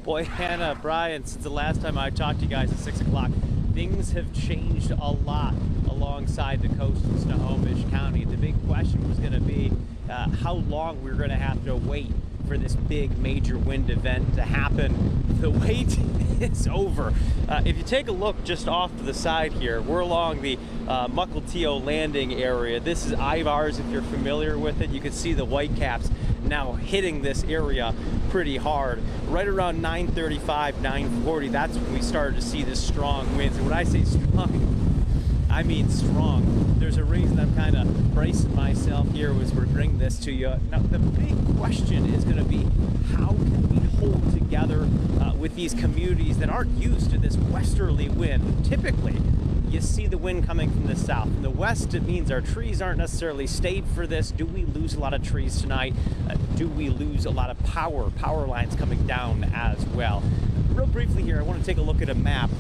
Boy, Hannah, Brian, since the last time I talked to you guys at 6 o'clock, things have changed a lot alongside the coast in Snohomish County. The big question was going to be how long we were going to have to wait for this big major wind event to happen. The wait is over. If you take a look just off to the side here, we're along the Mukilteo landing area. This is Ivars, if you're familiar with it. You can see the whitecaps now hitting this area pretty hard. Right around 9:35, 9:40, that's when we started to see this strong winds. And when I say strong, I mean strong. There's a reason I'm kind of bracing myself here as we're bringing this to you. Now, the big question is going to be, how can we hold together with these communities that aren't used to this westerly wind? Typically, you see the wind coming from the south. In the west, it means our trees aren't necessarily stayed for this. Do we lose a lot of trees tonight? Do we lose a lot of power lines coming down as well? Real briefly here, I want to take a look at a map.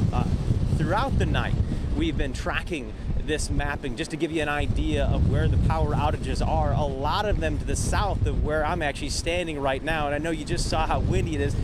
Throughout the night, we've been tracking this mapping just to give you an idea of where the power outages are. A lot of them to the south of where I'm actually standing right now. And I know you just saw how windy it is.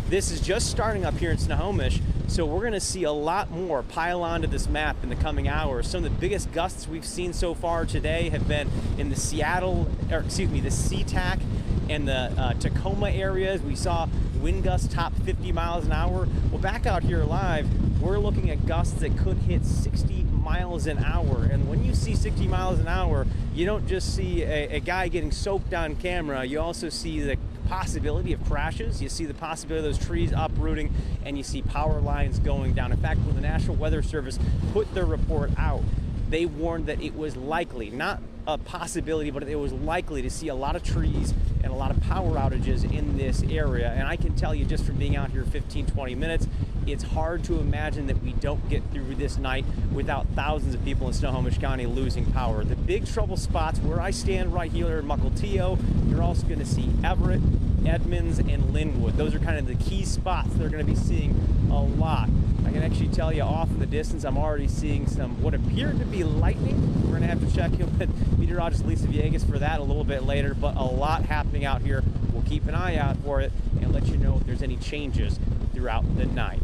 This is just starting up here in Snohomish, so we're going to see a lot more pile onto this map in the coming hours. Some of the biggest gusts we've seen so far today have been in the Seattle, or excuse me, the SeaTac and the Tacoma areas. We saw wind gusts top 50 miles an hour. Well, back out here live, we're looking at gusts that could hit 60 miles an hour. And when you see 60 miles an hour, you don't just see a guy getting soaked on camera. You also see the possibility of crashes. You see the possibility of those trees uprooting, and you see power lines going down. In fact, when the National Weather Service put their report out, they warned that it was likely, not a possibility, but it was likely to see a lot of trees and a lot of power outages in this area. And I can tell you, just from being out here 15-20 minutes, it's hard to imagine that we don't get through this night without thousands of people in Snohomish County losing power. The big trouble spots where I stand right here in Mukilteo, you're also going to see Everett, Edmonds, and Linwood. Those are kind of the key spots they're going to be seeing a lot. I can actually tell you off in the distance, I'm already seeing some what appear to be lightning. We're going to have to check in with meteorologist Lisa Villegas for that a little bit later, but a lot happening out here. We'll keep an eye out for it and let you know if there's any changes throughout the night.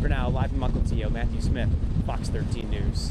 For now, live in Mukilteo, Matthew Smith, Fox 13 News.